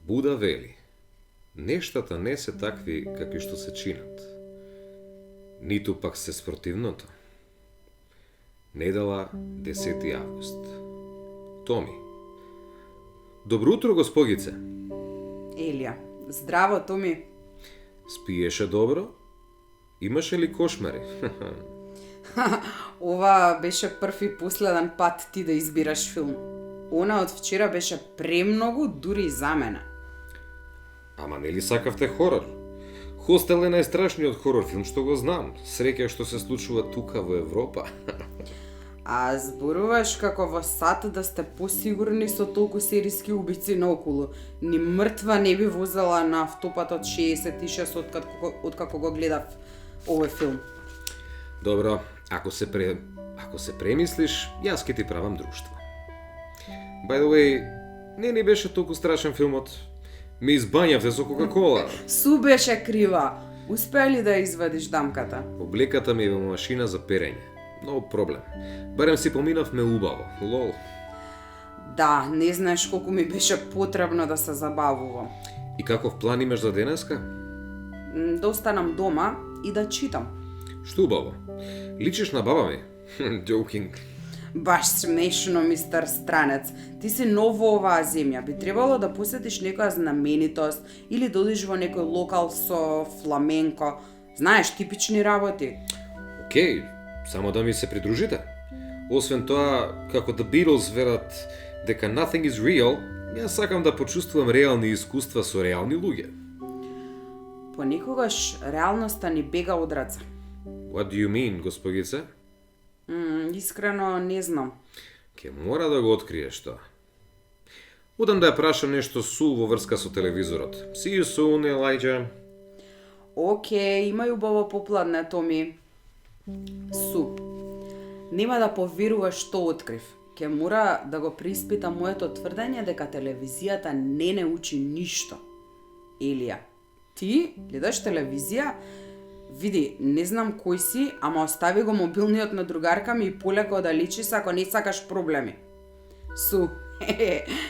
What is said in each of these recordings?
Буда вели, нештата не се такви какви што се чинат, ниту пак се спротивното. Недела 10 август. Томи. Добро утро, госпогице. Елија, здраво, Томи. Спиеше добро? Имаше ли кошмари? Ова беше прв и последен пат ти да избираш филм. Она од вчера беше премногу, дури и за мене. Ама нели сакавте хорор? Хостел е најстрашниот хорор филм што го знам. Среќа што се случува тука во Европа. А зборуваш како во САД да сте посигурни со толку серијски убици наоколу. Ни мртва не би возела на автопатот 66 откако го гледав овој филм. Добро, ако се премислиш, јас ќе ти правам друштво. By the way, не ни беше толку страшен филмот. Ме избањавте со Кока-кола. Су беше крива. Успеа ли да ја извадиш дамката? Облеката ми е во машина за перење. Но проблем. Барем си поминавме убаво. Лол. Да, не знаеш колку ми беше потребно да се забавувам. И каков план имаш за денеска? Да останам дома и да читам. Што убаво. Личиш на баба ми. Joking. Баш смешно, мистер Странец. Ти си нов во оваа земја. Би требало да посетиш некоја знаменитост или да одиш во некој локал со фламенко. Знаеш, типични работи. Океј, само да ми се придружите. Освен тоа, како The Beatles верат дека nothing is real, јас сакам да почувствувам реални искуства со реални луѓе. Понекогаш реалноста ни бега од раце. What do you mean, госпогице? Искрено не знам. Ке мора да го откриеш тоа. Одам да ја прашам нешто Су во врска со телевизорот. See you soon, Elijah. Океј, имај убаво попладне, Томи. Су, нема да поверуваш што открив. Ке мора да го преиспита моето тврдење дека телевизијата не учи ништо. Елија, ти гледаш телевизија? Види, не знам кој си, ама остави го мобилниот на другарка ми и полека да лечи се ако не сакаш проблеми. Су,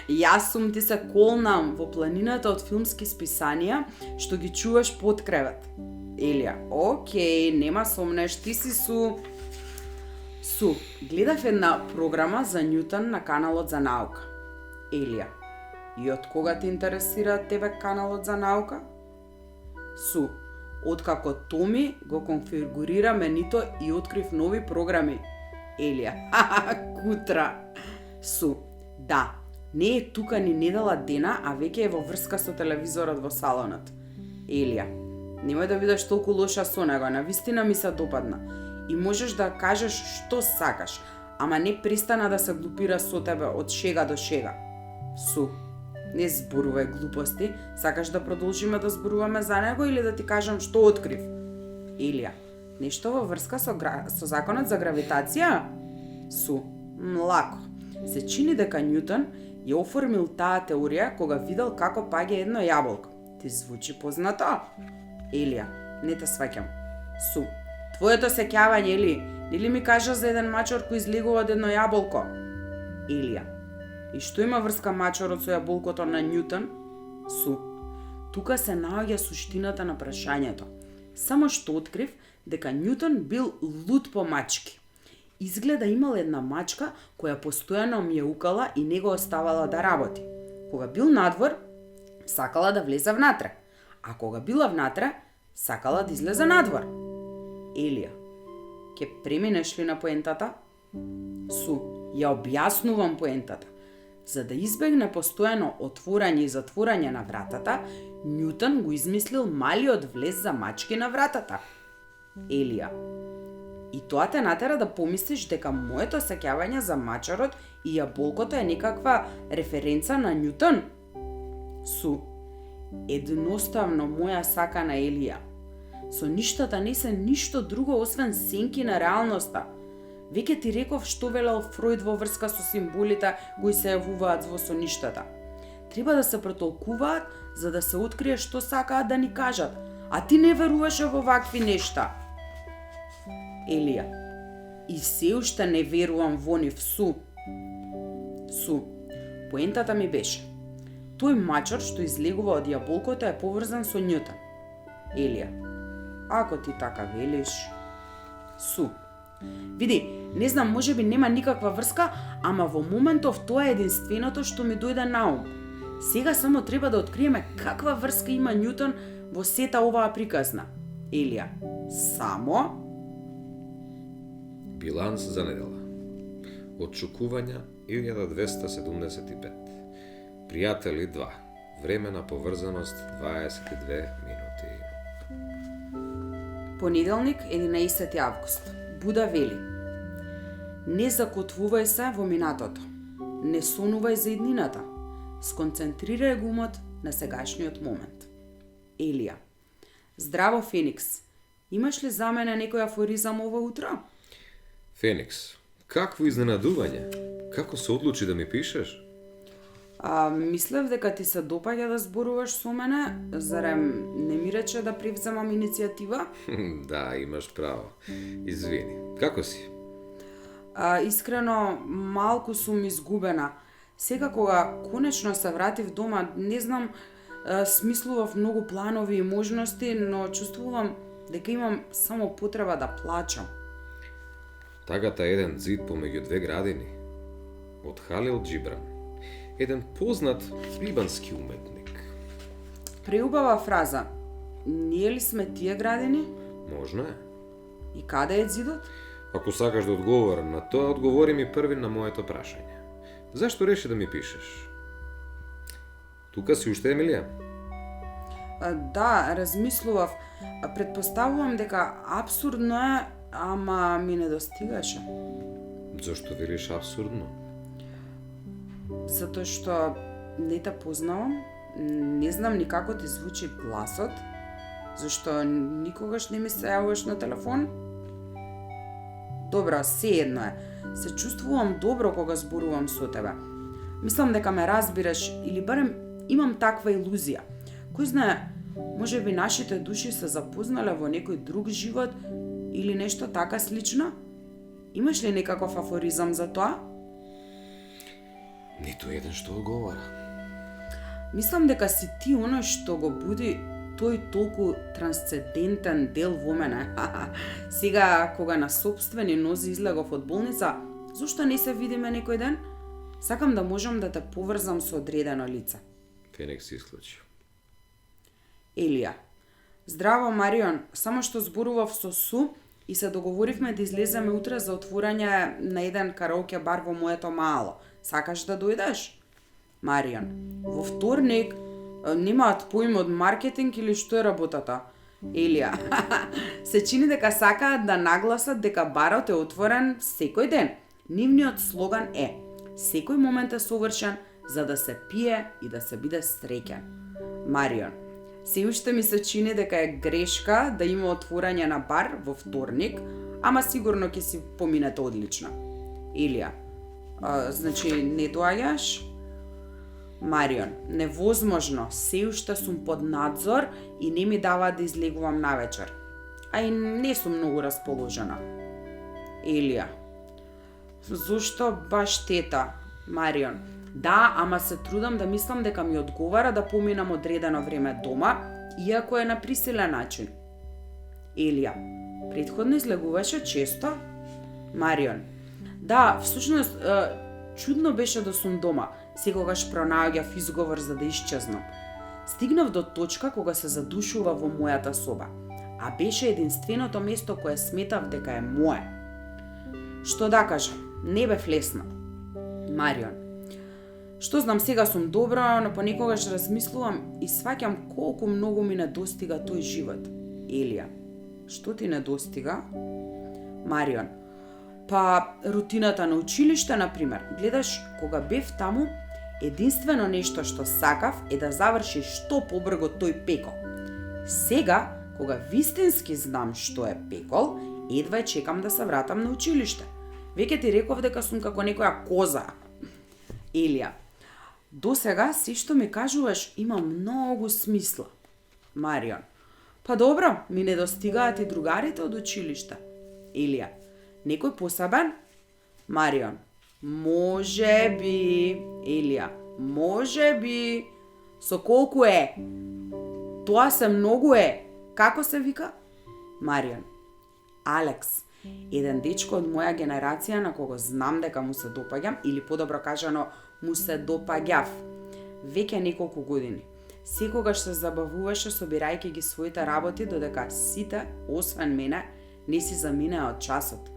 јас сум ти се колнам во планината од филмски списанија што ги чуваш под кревет. Елија, океј, нема сомнеш, ти си Су. Су, гледав една програма за Њутон на каналот за наука. Елија, и од кога те интересира тебе каналот за наука? Су, откако Томи го конфигурира менито и открив нови програми. Елија, кутра. Су, да, не е тука ни недела дена, а веќе е во врска со телевизорот во салонот. Елија, немој да бидеш толку лоша со него, навистина ми се допадна. И можеш да кажеш што сакаш, ама не престана да се глупира со тебе од шега до шега. Су, не зборувај глупости, сакаш да продолжиме да зборуваме за него или да ти кажам што открив? Елија, нешто во врска со законот за гравитација? Су, лако. Се чини дека Њутон ја оформил таа теорија кога видел како паѓа едно јаболко. Ти звучи познато? Елија, не те сваќам. Су, твоето сеќавање нели ми кажа за еден мачор кој излегува од едно јаболко? Елија, и што има врска мачорот со јаболкото на Њутон? Су, тука се наоѓа суштината на прашањето. Само што открив дека Њутон бил луд по мачки. Изгледа имал една мачка која постојано мјаукала и не го оставала да работи. Кога бил надвор, сакала да влезе внатре, а кога била внатре, сакала да излезе надвор. Елија, ке преминеш ли на поентата? Су, ја објаснувам поентата. За да избегне постојано отворање и затворање на вратата, Њутон го измислил малиот влез за мачки на вратата. Елија, и тоа те натера да помислиш дека моето сеќавање за мачарот и јаболкото е некаква референца на Њутон? Су, едноставно моја сакана Елија. Со ништата не се ништо друго освен сенки на реалноста. Веќе ти реков што велел Фројд во врска со символите кои се јавуваат во соништата. Треба да се протолкуваат за да се открие што сакаат да ни кажат, а ти не веруваше во вакви нешта. Елија, и се уште не верувам во нив, Су. Поентата ми беше, Тој мачор што излегува од јаболкото е поврзан со Њутон. Елија: ако ти така велиш. Су: види, не знам, можеби нема никаква врска, ама во моментов тоа е единственото што ми дојде на ум. Сега само треба да откриеме каква врска има Њутон во сета оваа приказна. Елија: само? Биланс за недела. Отшукувања 1275. Пријатели 2. Време на поврзаност 22 минути. Понеделник, 11 август. Буда вели: не закотвувај се во минатото. Не сонувај за иднината. Сконцентрирај го умот на сегашниот момент. Елија: здраво, Феникс. Имаш ли за мене некој афоризам ова утро? Феникс, какво изненадување? Како се одлучи да ми пишеш? Мислев дека ти се допаѓа да зборуваш со мене, зарем не ми рече да превземам иницијатива? Да, имаш право. Извини. Како си? Искрено, малку сум изгубена. Сега кога конечно се вратив дома, не знам, смислував многу планови и можности, но чувствувам дека имам само потреба да плачам. Тагата е еден зид помеѓу две градини. Од Халил Џибран. Еден познат либански уметник. Преубава фраза. Ние ли сме тие градини? Можно е. И каде е зидот? Ако сакаш да одговорам на тоа, одговори ми први на моето прашање. Зашто реши да ми пишеш? Тука си уште, Емилија? Да, размислував. Предпоставувам дека абсурдно е, ама ми недостигаше. Зошто велиш абсурдно? Затоа што не те познавам, не знам ни како ти звучи гласот, зашто никогаш не ми се јавуваш на телефон. Добро, сеедно е. Се чувствувам добро кога зборувам со тебе. Мислам дека ме разбираш или барем имам таква илузија. Кој знае, можеби нашите души се запознале во некој друг живот или нешто така слично? Имаш ли некаков афоризам за тоа? Ниту еден што одговара. Мислам дека си ти оно што го буди тој толку трансцендентен дел во мене. Сега, кога на собствени нози излегов од болница, зошто не се видиме некој ден? Сакам да можам да те поврзам со одредено лице. Феникс исклучи. Елија: здраво, Марион, само што зборував со Су и се договоривме да излеземе утре за отворање на еден караоке бар во моето мало. Сакаш да дојдеш? Марион: во вторник? Немаат поим од маркетинг или што е работата? Елија: се чини дека сакаат да нагласат дека барот е отворен секој ден. Нивниот слоган е: секој момент е совршен за да се пие и да се биде среќен. Марион: се уште ми се чини дека е грешка да има отворање на бар во вторник, ама сигурно ќе си поминете одлично. Елија: значи не доаѓаш? Марион: невозможно, се уште сум под надзор и не ми даваат да излегувам навечер. А и не сум многу расположена. Елија: зошто баш тета? Марион: да, ама се трудам да мислам дека ми одговара да поминам одредено време дома, иако е на присилен начин. Елија: претходно излегуваше често? Марион: да, всушност, чудно беше да сум дома, секогаш пронаоѓав изговор за да исчезнам. Стигнав до точка кога се задушува во мојата соба, а беше единственото место кое сметав дека е мое. Што да кажам, не бев лесна. Марион: што знам, сега сум добра, но понекогаш размислувам и сваќам колку многу ми недостига тој живот. Елија: што ти недостига? Марион: па рутината на училиште, например. Гледаш, кога бев таму, единствено нешто што сакав е да заврши што побрзо тој пекол. Сега, кога вистински знам што е пекол, едва чекам да се вратам на училиште. Веќе ти реков дека сум како некоја коза. Елија: до сега се што ми кажуваш има многу смисла. Марион: па добро, ми недостигаат и другарите од училиште. Елија: некој посебен? Марион: може би. Елија: може би. Со колку е? Тоа се многу е. Како се вика? Марион. Алекс. Еден дечко од моја генерација на кого знам дека му се допаѓам, или подобро кажано, му се допаѓав. Веќе неколку години. Секогаш се забавуваше собирајќи ги своите работи, додека сите, освен мене, не си заминаа од часот.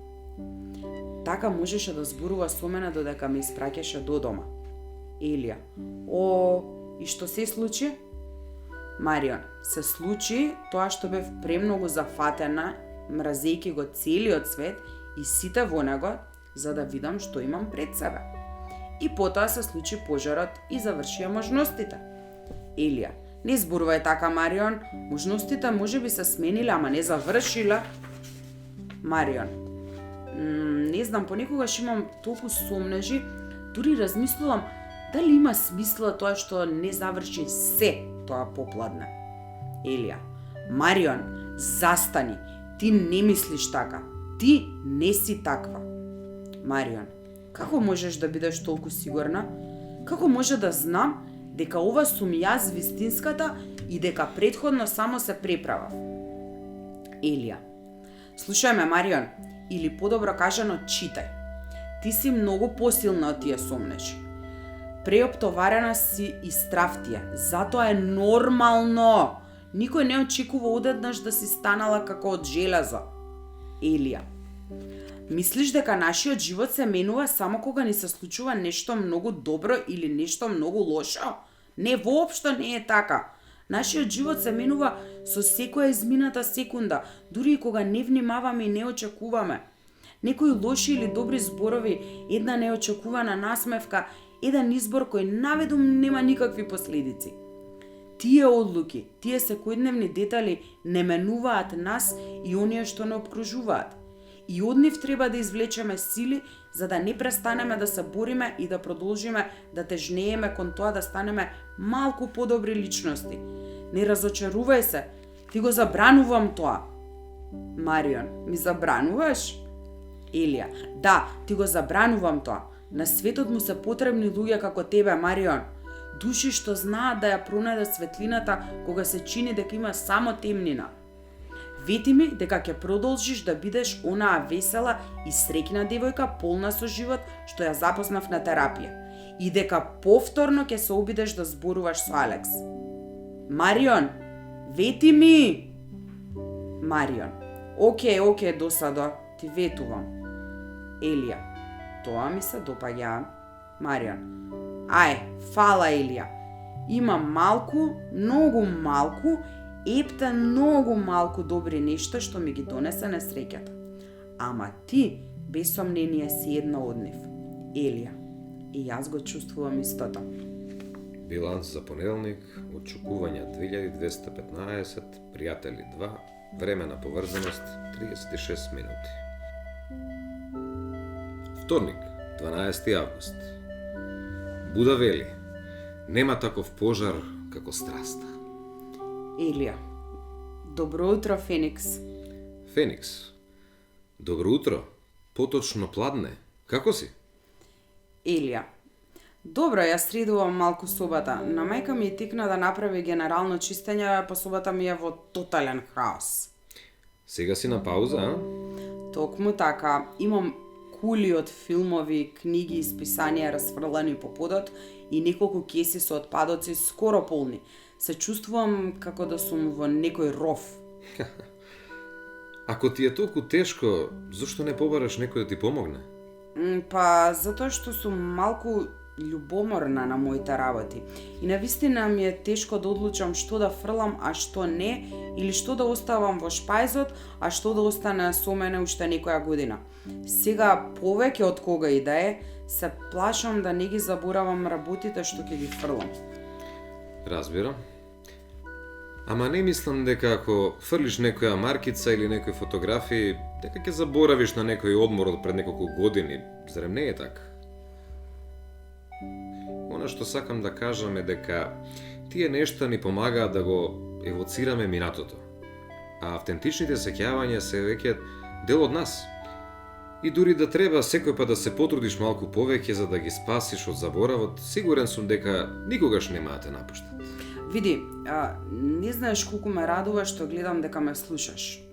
Така можеше да зборува со мене додека ме испраќаше до дома. Елија. О, и што се случи? Марион. Се случи тоа што бев премногу зафатена, мразејќи го целиот свет и сите во него, за да видам што имам пред себе. И потоа се случи пожарот и завршија можностите. Елија. Не зборувај така, Марион. Можностите можеби се смениле, ама не завршиле. Марион. Не знам, понекогаш имам толку сомнежи, дури размислувам дали има смисла тоа што не заврши се тоа попладне. Елија. Марион, застани. Ти не мислиш така. Ти не си таква. Марион. Како можеш да бидеш толку сигурна? Како може да знам дека ова сум јас вистинската и дека претходно само се преправав? Елија. Слушај ме, Марион, или подобро кажано, читај. Ти си многу посилна од тие сомнежи. Преоптоварена си и страв ти е. Затоа е нормално. Никој не очекува одеднаш да си станала како од железо. Елија. Мислиш дека нашиот живот се менува само кога ни се случува нешто многу добро или нешто многу лошо? Не, воопшто не е така. Нашиот живот се менува со секоја измината секунда, дури и кога не внимаваме и не очекуваме. Некои лоши или добри зборови, една неочекувана насмевка, еден избор кој наведум нема никакви последици. Тие одлуки, тие секојдневни детали не менуваат нас и оние што не обкружуваат. И од нив треба да извлечеме сили за да не престанеме да се бориме и да продолжиме да тежнееме кон тоа да станеме малку подобри личности. Не разочарувај се, ти го забранувам тоа. Марион, ми забрануваш? Елија, да, ти го забранувам тоа. На светот му се потребни луѓе како тебе, Марион. Души што знаат да ја пронајдат светлината кога се чини дека има само темнина. Вети ми дека ќе продолжиш да бидеш онаа весела и среќна девојка полна со живот што ја запознав на терапија и дека повторно ќе се обидеш да зборуваш со Алекс. Марион, вети ми! Марион, окей, досадо, ти ветувам. Елија, тоа ми се допаѓа. Марион, ај, фала Елија. Има малку, многу малку, ептен многу малку добри нешта што ми ги донесе несреќата. Ама ти, без сомнение, си една од нив. Елија, и јас го чувствувам истото. Биланс за понеделник, очекувања 2215, пријатели 2, време на поврзаност 36 минути. Вторник, 12 август. Буда вели, нема таков пожар како страста. Елија, добро утро, Феникс. Феникс, добро утро, поточно пладне, како си? Елија, добро, јас средувам малку собата. На мајка ми текна да направи генерално чистење, па собата ми е во тотален хаос. Сега си на пауза, а? Токму така, имам кули од филмови, книги и списанија расфрлани по подот и неколку кеси со отпадоци скоро полни. Се чувствувам како да сум во некој ров. Ако ти е толку тешко, зошто не побараш некој да ти помогне? Па, затоа што сум малку љубоморна на моите работи. И навистина ми е тешко да одлучам што да фрлам, а што не, или што да оставам во шпајзот, а што да остане со мене уште некоја година. Сега, повеќе од кога и да е, се плашам да не ги заборавам работите што ќе ги фрлам. Разбирам. Ама не мислам дека ако фрлиш некоја маркица или некои фотографии, дека ќе заборавиш на некој одмор од пред неколку години. Зарем не е така? Она што сакам да кажам е дека тие нешта ни помагаат да го евоцираме минатото. А автентичните сеќавања се веќе дел од нас. И дури да треба секој пат да се потрудиш малку повеќе за да ги спасиш од заборавот, сигурен сум дека никогаш нема да те напуштат. Види, не знаеш колку ме радува што гледам дека ме слушаш.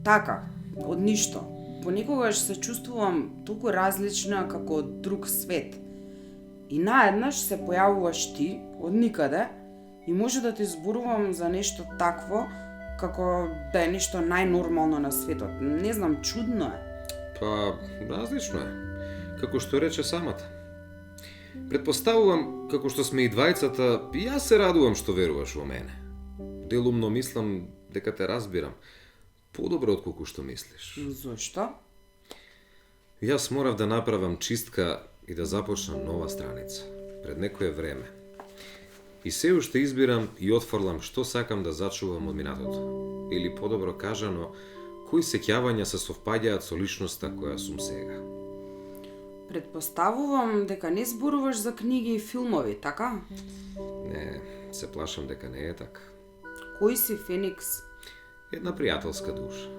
Така, од ништо. Понекогаш се чувствувам толку различна како од друг свет. И наеднаш се појавуваш ти, од никаде, и може да ти зборувам за нешто такво, како да е нешто најнормално на светот. Не знам, чудно е. Па, различно е. Како што рече самата. Предпоставувам, како што сме и двајцата, и јас се радувам што веруваш во мене. Делумно мислам дека те разбирам. Подобро отколку што мислиш. Зошто? Јас морав да направам чистка и да започнам нова страница. Пред некое време. И се уште избирам и отфрлам што сакам да зачувам од минатото. Или подобро кажано, кои сеќавања се совпаѓаат со личноста која сум сега. Предпоставувам дека не зборуваш за книги и филмови, така? Не, се плашам дека не е така. Кој си, Феникс? Една пријателска душа.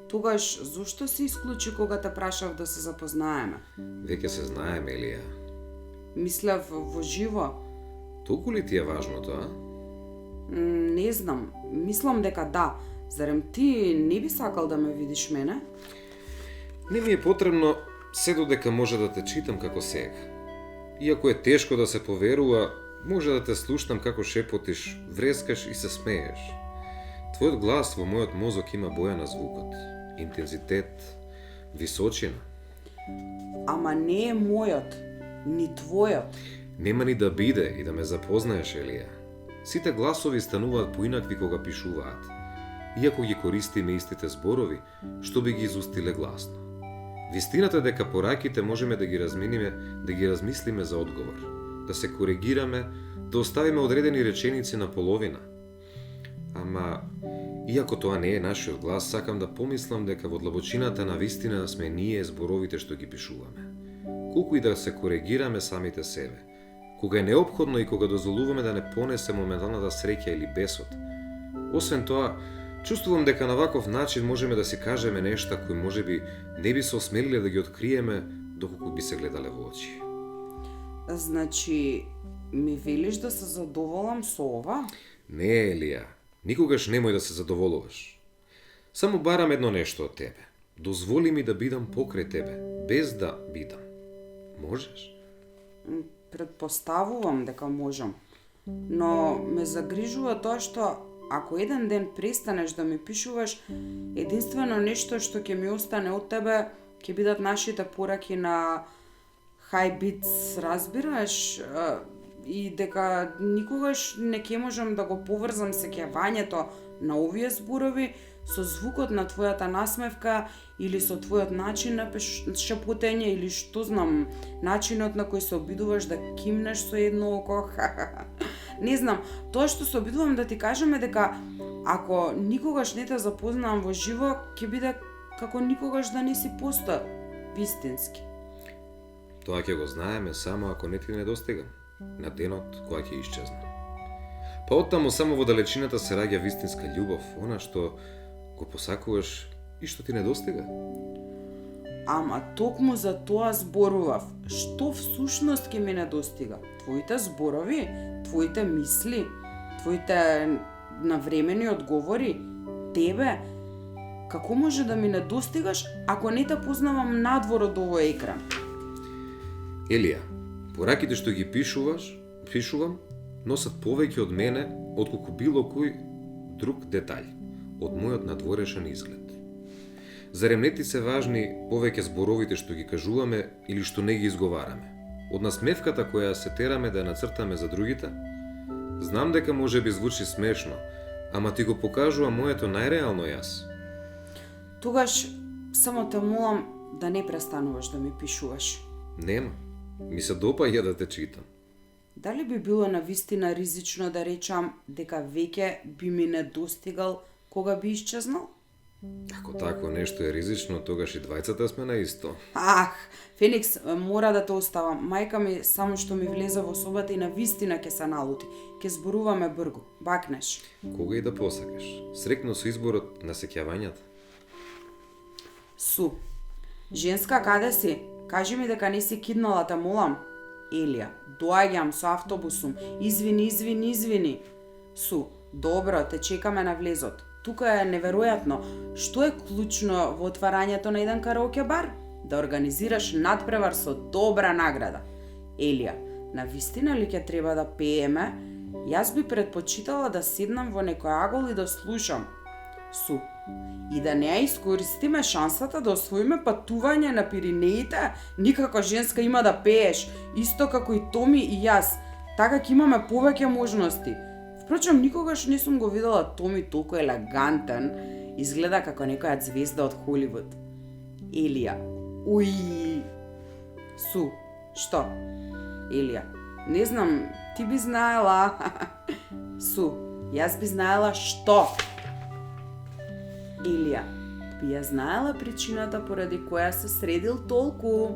Тогаш, зошто се исклучи кога те прашав да се запознаеме? Веќе се знаеме, Елија. Мислев во живо? Толку ли ти е важното, а? Не знам, мислам дека да. Зарем ти не би сакал да ме видиш мене? Не ми е потребно се додека може да те читам како сега. Иако е тешко да се поверува, може да те слушнам како шепотиш, врескаш и се смееш. Твојот глас во мојот мозок има боја на звукот, интензитет, височина. Ама не е мојот, ни твојот. Нема ни да биде и да ме запознаеш, Елија. Сите гласови стануваат поинакви кога пишуваат. Иако ги користиме истите зборови, што би ги изустиле гласно. Вистината е дека пораките можеме да ги размислиме за одговор, да се коригираме, да оставиме одредени реченици на половина. Ама, иако тоа не е нашиот глас, сакам да помислам дека во длабочината на вистина сме ние зборовите што ги пишуваме. Колку и да се коригираме самите себе, кога е неопходно и кога дозволуваме да не понесе моменталната среќа или бесот. Освен тоа, чувствувам дека на ваков начин можеме да си кажеме нешта кои можеби не би се осмелиле да ги откриеме доколку би се гледале во очи. Значи, ми велиш да се задоволам со ова? Не, Елија, никогаш немој да се задоволуваш. Само барам едно нешто од тебе. Дозволи ми да бидам покрај тебе, без да бидам. Можеш? Предпоставувам дека можам. Но ме загрижува тоа што ако еден ден престанеш да ми пишуваш, единствено нешто што ќе ми остане од тебе ќе бидат нашите пораки на Хајбиц, разбираш? И дека никогаш не ќе можам да го поврзам сеќавањето на овие зборови со звукот на твојата насмевка или со твојот начин на шепотење или што знам, начинот на кој се обидуваш да кимнеш со едно око. Не знам, тоа што се обидувам да ти кажам е дека ако никогаш не те запознавам во живо, ќе биде како никогаш да не си постоел, вистински. Тоа ќе го знаеме само ако не ти недостигам, на денот кога ќе исчезнам. Па оттаму само во далечината се раѓа вистинска љубов, она што го посакуваш и што ти недостига. Ама токму за тоа зборував. Што всушност ќе ми недостига? Твоите зборови, твоите мисли, твоите навремени одговори, тебе? Како може да ми недостигаш ако не те познавам надвор од овој екран? Елија, пораките што ги пишувам, носат повеќе од мене отколку било кој друг детаљ од мојот надворешен изглед. Зарем не ти се важни повеќе зборовите што ги кажуваме или што не ги изговараме? Од насмевката која се тераме да ја нацртаме за другите? Знам дека може би звучи смешно, ама ти го покажува моето најреално јас. Тогаш само те молам да не престануваш да ми пишуваш. Нема. Ми се допаѓа да те читам. Дали би било навистина ризично да речам дека веќе би ми недостигал кога би исчезнал? Ако такво нешто е ризично, тогаш и двајцата сме на исто. Ах, Феникс, мора да те оставам. Мајка ми само што ми влезе во собата и навистина ќе се налути. Ќе зборуваме бргу. Бакнеш. Кога и да посакаш. Срекно со изборот на сеќавањата. Су. Женска, каде си? Кажи ми дека не си киднала, те молам. Елија, доаѓам со автобусом. Извини. Су, добро, те чекаме на влезот. Тука е неверојатно. Што е клучно во отварањето на еден караоке бар? Да организираш надпревар со добра награда. Елија, навистина ли ќе треба да пееме? Јас би предпочитала да седнам во некој агол и да слушам. Су, и да не ја искористиме шансата да освоиме патување на Пиринеите? Никако, женска, има да пееш, исто како и Томи и јас. Така ќе имаме повеќе можности. Впрочем, никогаш не сум го видела Томи толку елегантен. Изгледа како некоја звезда од Холивуд. Елија, уи. Су, што? Елија, не знам, ти би знаела. Су, јас би знаела што? Елија, би ја знаела причината поради која се средил толку.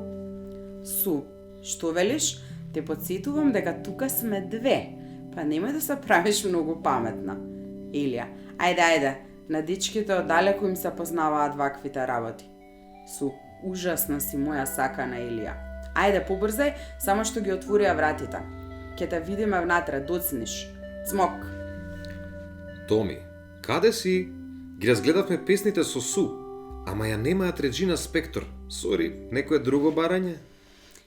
Су, што велиш? Те подсетувам дека тука сме две, па немој да се правиш многу паметна. Елија, ајде, на дечките оддалеку им се познаваат ваквите работи. Су, ужасна си, моја сакана Елија. Ајде, побрзај, само што ги отворија вратите. Ке те видиме внатре, доцниш. Цмок. Томи, каде си? Ги разгледавме песните со Су, ама ја немаат Реджина Спектор. Сори, некое друго барање?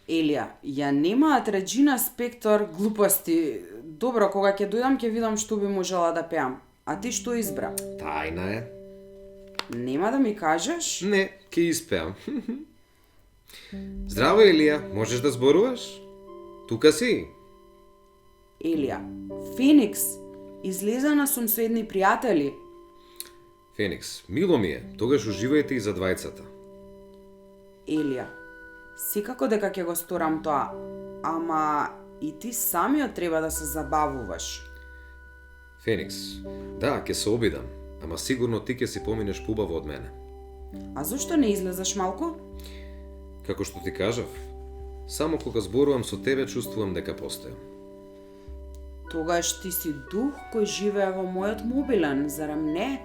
Елија, ја немаат Реджина Спектор, глупости. Добро, кога ќе дојдам ќе видам што би можела да пеам. А ти што избра? Тајна е. Нема да ми кажеш? Не, ќе испеам. Здраво, Елија, можеш да зборуваш? Тука си? Елија, Феникс, излезана сум со едни пријатели. Феникс, мило ми е, тогаш уживајте и за двајцата. Елија, секако дека ќе го сторам тоа, ама и ти самиот треба да се забавуваш. Феникс, да, ќе се обидам, ама сигурно ти ќе си поминеш побаво од мене. А зошто не излезеш малку? Како што ти кажав, само кога зборувам со тебе чувствувам дека постојам. Тогаш ти си дух кој живее во мојот мобилен, зарем не?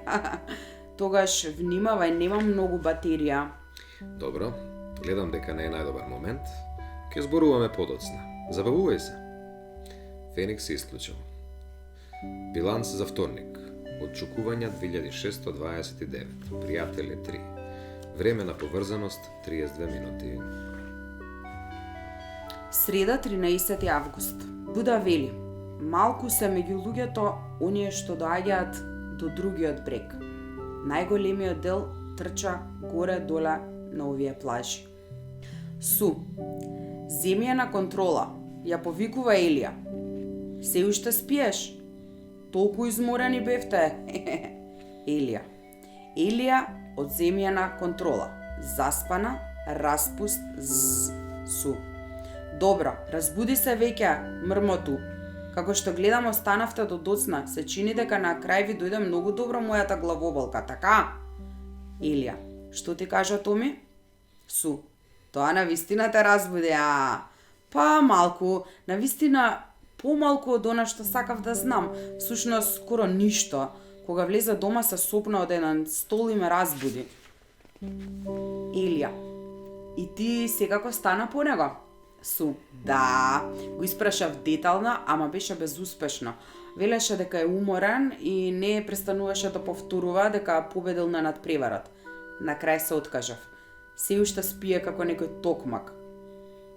Тогаш внимавај, немам многу батерија. Добро, гледам дека не е најдобар момент. Ќе зборуваме подоцна. Забавувај се. Феникс се исклучил. Биланс за вторник. Отчукувања 2629. Пријатели 3. Време на поврзаност 32 минути. Среда 13 август. Буда вели: малку се меѓу луѓето оние што доаѓаат до другиот брег. Најголемиот дел трча горе-доле на овие плажи. Су, земјана контрола, ја повикува Елија. Се уште спиеш? Толку изморени бевте. Елија. Елија од земјана контрола. Заспана, распуст, Су. Добро, разбуди се веќе, мрмоту. Како што гледам останавте до доцна, се чини дека на крај ви дојде многу добро мојата главоболка, така? Елија, што ти кажа Томи? Су, тоа навистина те разбуди, а? Па малку, навистина помалку од она што сакав да знам, всушност скоро ништо. Кога влезе дома се сопна од еден стол и ме разбуди. Елија, и ти секако стана по него? Су, да, го испрашав детално, ама беше безуспешно. Велеше дека е уморен и не престануваше да повторува дека победил на надпреварот. На крај се откажав. Се уште спие како некој токмак.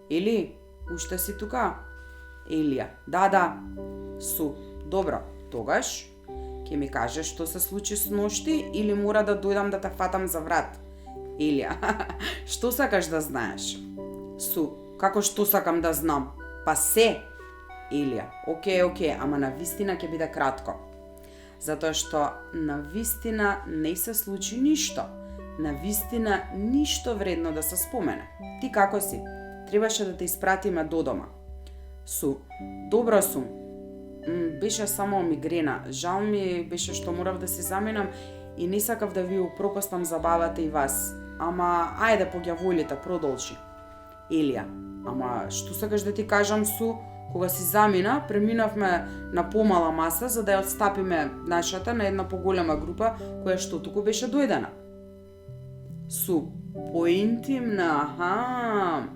Или, уште си тука? Елија, да. Су, добро, тогаш ќе ми кажеш што се случи с ношти или мора да дојдам да те фатам за врат? Елија, што сакаш да знаеш? Су, како што сакам да знам? Па се. Елија, окей, ама навистина ќе биде кратко. Затоа што навистина не се случи ништо. Навистина ништо вредно да се спомене. Ти како си? Требаше да те испратиме до дома. Су, добро сум. Беше само мигрена. Жал ми беше што морав да се заминам и не сакав да ви упропастам забавата и вас. Ама, ајде по ѓаволите, продолжи. Елија, ама што сакаш да ти кажам, Су? Кога си замина, преминавме на помала маса за да ја отстапиме нашата на една поголема група која што туку беше дојдена. Су, поинтимна, аха.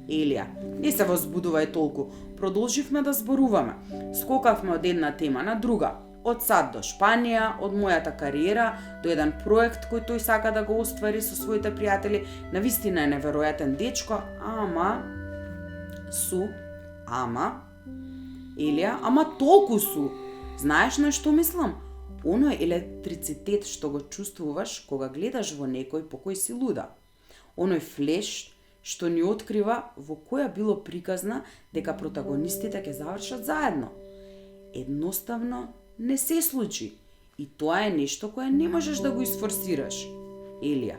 Елија, не се возбудувај толку. Продолживме да зборуваме. Скокавме од една тема на друга. Од сад до Шпанија, од мојата кариера до еден проект кој тој сака да го оствари со своите пријатели. Навистина е неверојатен дечко, ама... Су, ама... Елија, ама толку Су. Знаеш на што мислам? Оној електрицитет што го чувствуваш кога гледаш во некој по кој си луда. Оној флеш што ни открива во која било приказна дека протагонистите ќе завршат заедно. Едноставно не се случи и тоа е нешто кое не можеш да го изфорсираш. Елија,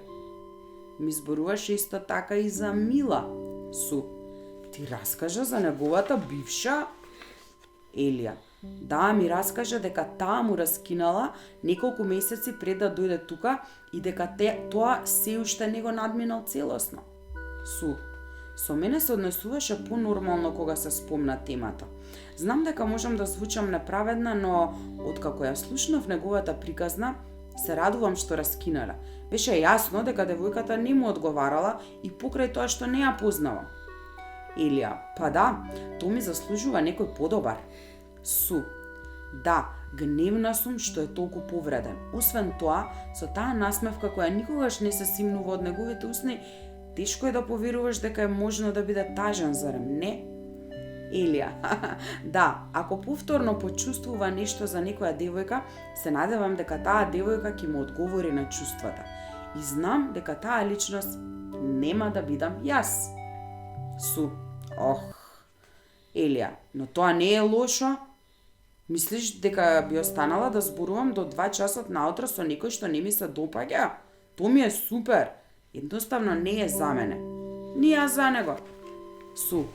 ми зборуваше исто така и за Мила. Су, ти раскажа за неговата бивша? Елија, да, ми раскажа дека таа му раскинала неколку месеци пред да дојде тука и дека тоа се уште не го надминал целосно. Су, со мене се однесуваше понормално кога се спомна темата. Знам дека можам да звучам неправедна, но откако ја слушнав неговата приказна, се радувам што раскинала. Беше јасно дека девојката не му одговарала и покрај тоа што не ја познава. Елија, па да, тоа ми заслужува некој подобар. Су, да, гневна сум што е толку повреден. Освен тоа, со таа насмевка која никогаш не се симнува од неговите усни, тешко е да поверуваш дека е можно да биде тажен, зарем не? Елија, да, ако повторно почувствува нешто за некоја девојка, се надевам дека таа девојка ќе му одговори на чувствата. И знам дека таа личност нема да бидам јас. Су, Елија, но тоа не е лошо. Мислиш дека би останала да зборувам до 2 часот наутро со некој што не ми се допаѓа? Тоа ми е супер. Едноставно не е за мене. Ни јас за него. Су,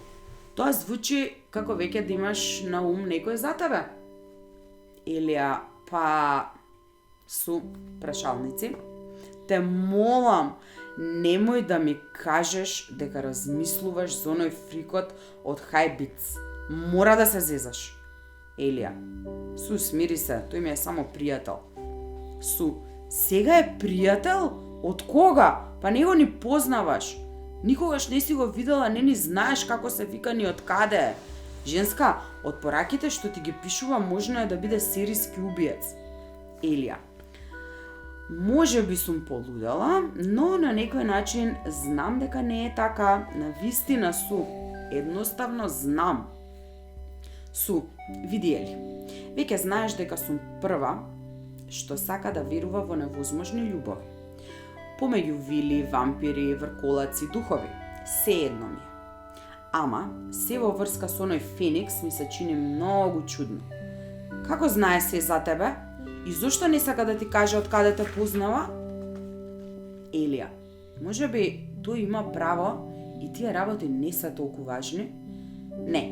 тоа звучи како веќе да имаш на ум некој за тебе. Елија, па... Су, прашалници. Те молам, немој да ми кажеш дека размислуваш за оној фрикот од Хајбиц. Мора да се зезаш. Елија, Су, смири се, тој ми е само пријател. Су, сега е пријател? Од кога? Па не го ни познаваш. Никогаш не си го видела, не ни знаеш како се вика ни од каде е. Женска, од пораките што ти ги пишува можно е да биде серијски убиец. Елија, може би сум полудела, но на некој начин знам дека не е така. Навистина Су, едноставно знам. Су, види Ели, веќе знаеш дека сум прва што сака да верува во невозможни љубови. Помеѓу вили, вампири, врколаци, духови, се едно ми е. Ама, се во врска со оној Феникс ми се чини многу чудно. Како знае се за тебе? И зошто не сака да ти каже од каде те познава? Елија, може би тој има право и тие работи не се толку важни? Не,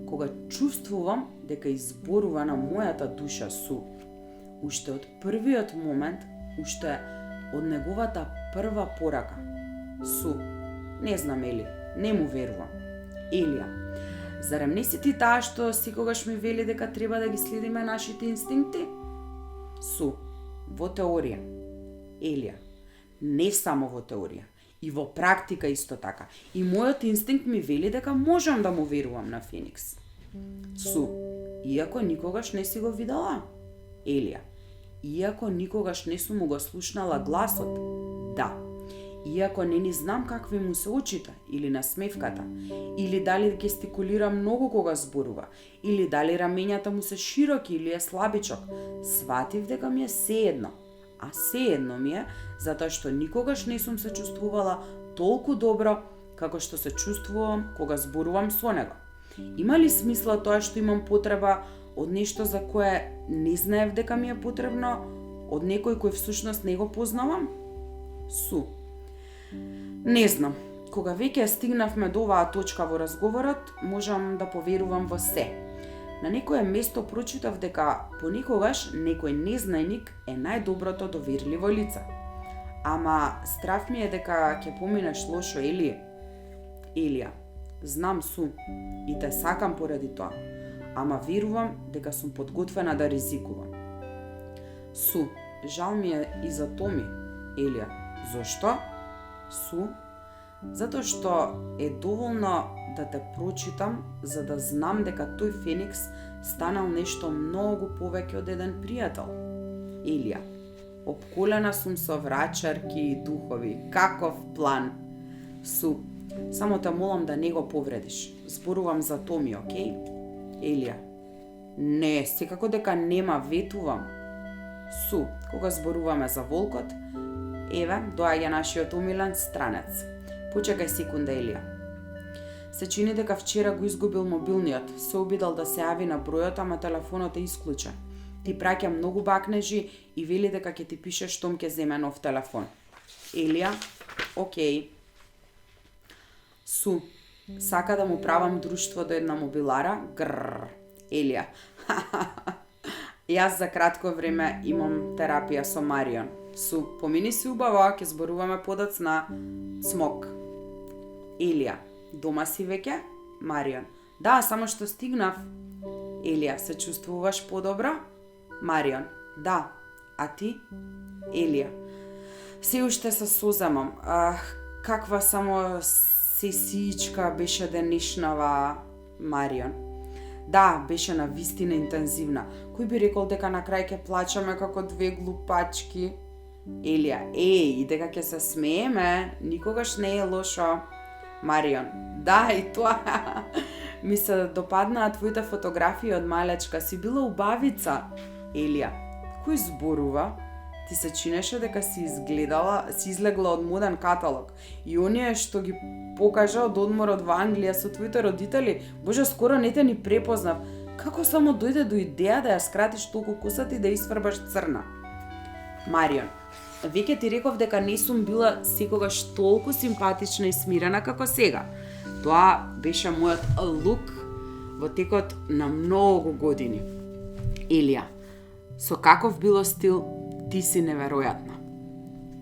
кога чувствувам дека изборува на мојата душа Су, уште од првиот момент, уште од неговата прва порака. Су, не знам Ели, не му верувам. Елија, зарем не си ти таа што секогаш ми вели дека треба да ги следиме нашите инстинкти? Су, во теорија. Елија, не само во теорија, и во практика исто така. И мојот инстинкт ми вели дека можам да му верувам на Феникс. Су, иако никогаш не си го видела? Елија, иако никогаш не сум му го слушнала гласот? Да. Иако не ни знам какви му се очите, или насмевката, или дали гестикулира многу кога зборува, или дали рамењата му се широки или е слабичок, сватив дека ми е сеедно. А сеедно ми е затоа што никогаш не сум се чувствувала толку добро како што се чувствувам кога зборувам со него. Има ли смисла тоа што имам потреба од нешто за кое не знаев дека ми е потребно, од некој кој всушност не го познавам? Су, не знам. Кога веќе стигнавме до оваа точка во разговорот, можам да поверувам во се. На некое место прочитав дека понекогаш некој незнајник е најдоброто доверливо лице. Ама страв ми е дека ќе поминеш лошо, Ели. Елија, знам Су и те сакам поради тоа, ама верувам дека сум подготвена да ризикувам. Су, жал ми е и за Томи. Елија, зошто? Су, затоа што е доволно да те прочитам за да знам дека тој Феникс станал нешто многу повеќе од еден пријател. Елија, обколена сум со врачарки и духови. Каков план? Су, само те молам да не го повредиш. Зборувам за Томи, окей? Елија, не, секако дека нема, ветувам. Су, кога зборуваме за волкот, еве, доаѓа нашиот умилен странец. Почекај секунда, Елија. Се чини дека вчера го изгубил мобилниот. Се обидал да се јави на бројот, ама телефонот е исклучен. Ти праќа многу бакнежи и вели дека ќе ти пише штом ќе земе нов телефон. Елија, окей. Су, сака да му правам друштво до една мобилара? Грррр. Елија, јас за кратко време имам терапија со Марион. Су, помини си убаво, ќе зборуваме подоцна. Смок. Елија, дома си веќе? Марион, да, само што стигнав. Елија, се чувствуваш подобро? Марион, да, а ти? Елија, се уште се соземам. Каква само сесичка беше денешнава. Марион, да, беше навистина интензивна. Кој би рекол дека на крај ќе плачаме како две глупачки? Елија, и дека ќе се смееме, никогаш не е лошо. Марион, да, и тоа. Ми се допаднаа твоите фотографии од малечка, си била убавица. Елија, кој зборува? Ти се чинеше дека си излегла од моден каталог. И оние што ги покажа од одморот во Англија со твоите родители, боже, скоро не те ни препознав. Како само дојде до идеја да ја скратиш толку косата и да испрбаш црна? Марион, веќе ти реков дека не сум била секогаш толку симпатична и смирена како сега. Тоа беше мојот лук во текот на многу години. Елија, со каков било стил, ти си неверојатна.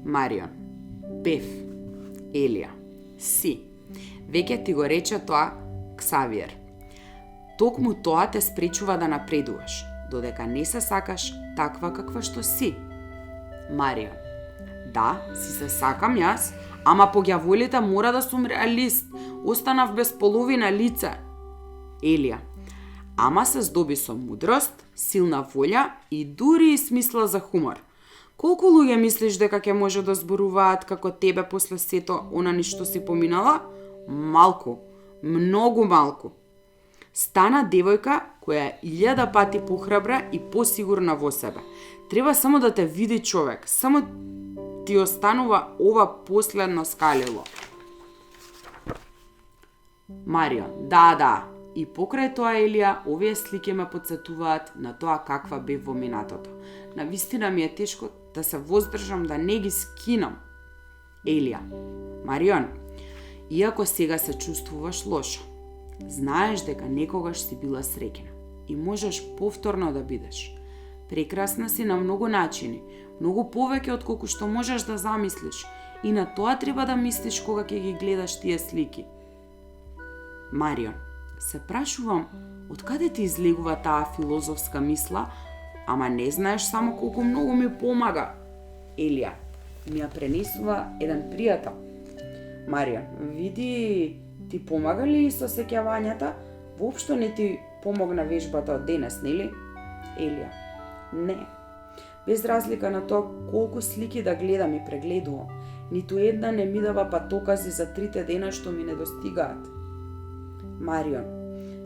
Марион, бев. Елија, си. Веќе ти го рече тоа Ксавиер. Токму тоа те спречува да напредуваш, додека не се сакаш таква каква што си. Марион, да, си се сакам јас, ама по ѓаволите мора да сум реалист. Останав без половина лице. Елија, ама се здоби со мудрост, силна волја и дури и смисла за хумор. Колку луѓе мислиш дека ќе може да зборуваат како тебе после сето она ништо си поминала? Малку, многу малку. Стана девојка која е 1000 пати похрабра и посигурна во себе. Треба само да те види човек, само ти останува ова последно скалило. Марион, да, и покрај тоа, Елија, овие слики ме подсетуваат на тоа каква бев во минатото. Навистина ми е тешко да се воздржам да не ги скинам. Елија, Марион, иако сега се чувствуваш лошо, знаеш дека некогаш си била среќна и можеш повторно да бидеш. Прекрасна си на многу начини, многу повеќе од колку што можеш да замислиш, и на тоа треба да мислиш кога ќе ги гледаш тие слики. Марион, се прашувам, од каде ти излегува таа филозофска мисла, ама не знаеш само колку многу ми помага. Елија, ми ја пренесува еден пријател. Марион, види, ти помага ли со сеќавањата? Воопшто не ти помогна вежбата од денес, нели? Елија, не. Без разлика на тоа колку слики да гледам и прегледувам, ниту една не ми дава патокази за 3 дена што ми недостигаат. Марион,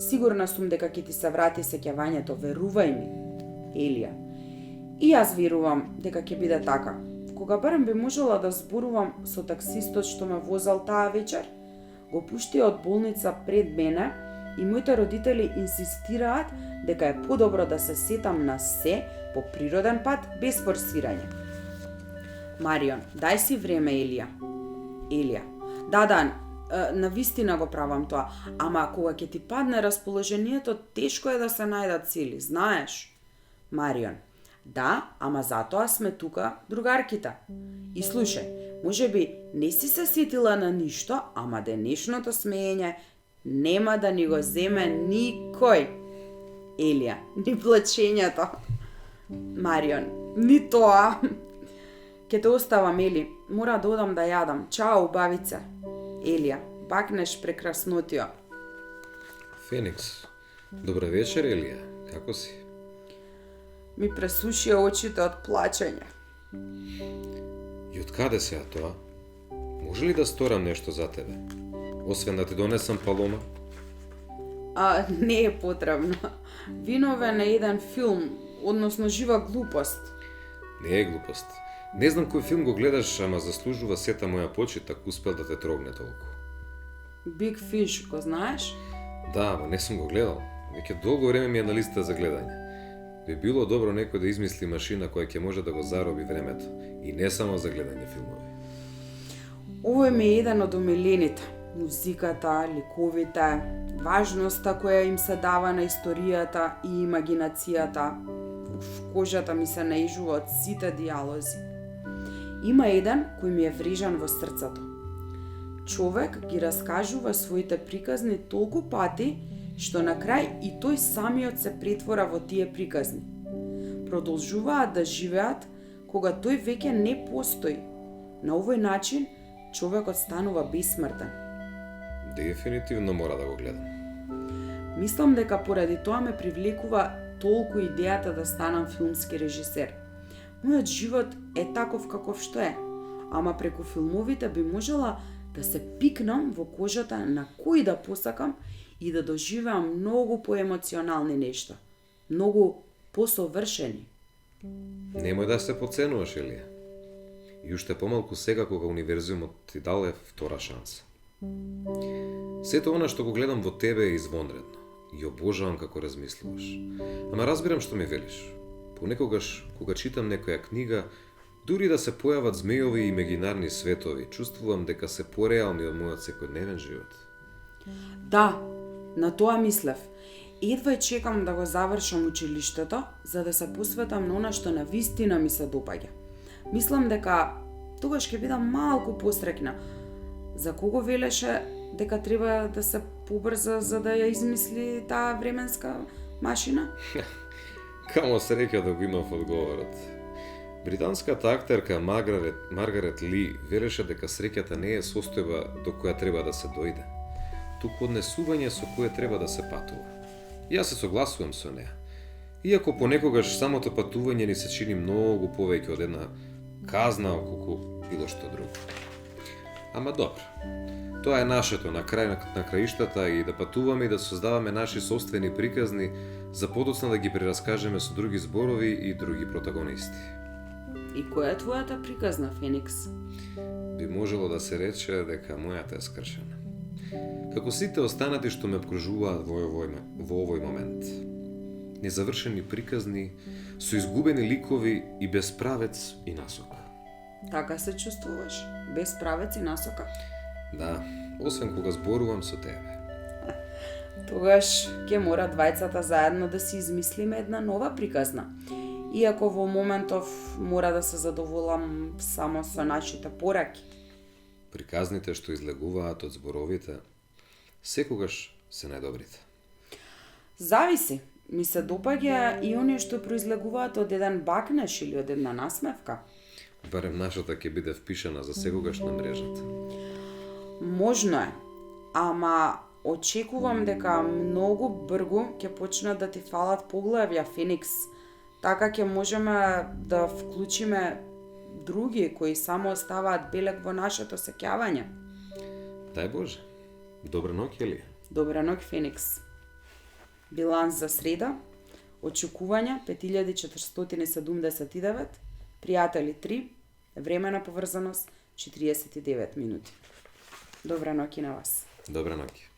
сигурна сум дека ќе ти се врати сеќавањето, верувај ми. Елија, и јас верувам дека ќе биде така. Кога барем би можела да зборувам со таксистот што ме возел таа вечер, го пуштија од болница пред мене и моите родители инсистираат дека е подобро да се сетам на се по природен пат, без форсирање. Марион, дај си време, Елија. Елија, да, навистина го правам тоа, ама кога ќе ти падне расположението, тешко е да се најдат цели, знаеш. Марион, да, ама затоа сме тука другарките. И слушај, можеби не си се сетила на ништо, ама денешното смеење нема да ни го земе никој. Елија, ни плачењето. Марион, ни тоа. Ке те оставам, Ели. Мора да одам да јадам. Чао, бабице. Елија, бакнеш прекраснотио. Феникс. Добра вечер, Елија. Како си? Ми пресушија очите од плачење. И од каде се тоа? Може ли да сторам нешто за тебе? Освен да ти донесам палома? Не е потребно. Виновен е еден филм, односно жива глупост. Не е глупост. Не знам кој филм го гледаш, ама заслужува сета моја почит ако успел да те трогне толку. Big Fish, го знаеш? Да, ама не сум го гледал. Веќе долго време ми е на листа за гледање. Би било добро некој да измисли машина која ќе може да го зароби времето. И не само за гледање филмови. Овој ми е еден од омилените. Музиката, ликовите, важноста која им се дава на историјата и имагинацијата. Кожата ми се наижува од сите диалози. Има еден кој ми е врежан во срцето. Човек ги раскажува своите приказни толку пати, што на крај и тој самиот се претвора во тие приказни. Продолжуваат да живеат кога тој веќе не постои. На овој начин човекот станува бесмртен. Дефинитивно мора да го гледам. Мислам дека поради тоа ме привлекува толку идејата да станам филмски режисер. Мојот живот е таков каков што е, ама преку филмовите би можела да се пикнам во кожата на кој да посакам и да доживеам многу поемоционални нешта, многу посовршени. Немој да се подценуваш, Елија. И уште помалку сега кога универзумот ти даде втора шанса. Сето она што го гледам во тебе е извонредно и обожавам како размислуваш. Ама разбирам што ми велиш. Понекогаш, кога читам некоја книга, дури да се појават змејови и имагинарни светови, чувствувам дека се пореални од мојот секојдневен живот. Да, на тоа мислев. Едва чекам да го завршам училиштето, за да се посветам на она што на вистина ми се допаѓа. Мислам дека тогаш ќе бидам малку посрекна. За кого велеше дека треба да се побрза за да ја измисли таа временска машина? Камо среќа да го имав одговорот. Британската актерка Маргарет Ли велеше дека среќата не е состојба до која треба да се дојде, туку однесување со кое треба да се патува. Јас се согласувам со неа. Иако понекогаш самото патување ни се чини многу повеќе од една казна околку било што друго. Ама добро. Тоа е нашето на крај на краиштата и да патуваме и да создаваме наши собствени приказни за подоцна да ги прераскажеме со други зборови и други протагонисти. И која е твојата приказна, Феникс? Би можело да се рече дека мојата е скршена. Како сите останати што ме обкружуваат во овој момент. Незавршени приказни, со изгубени ликови и без правец и насока. Така се чувствуваш? Без правец и насока? Да, освен кога зборувам со тебе. Тогаш ќе мора двајцата заедно да си измислиме една нова приказна. Иако во моментов мора да се задоволам само со нашите пораки. Приказните што излегуваат од зборовите, секогаш се најдобрите. Зависи. Ми се допаѓа и оние што произлегуваат од еден бакнеш или од една насмевка. Барем нашата ќе биде впишана за секогаш на мрежата. Можно е, ама очекувам дека многу брзо ќе почнат да ти фалат поглавја, Феникс. Така ќе можеме да вклучиме други кои само оставаат белег во нашето сеќавање. Дај Боже. Добра ноќ, Елија. Добра ноќ, Феникс. Биланс за среда, очекувања 5479, пријатели 3, времена поврзаност 49 минути. Добра ноќ и на вас. Добра ноќ.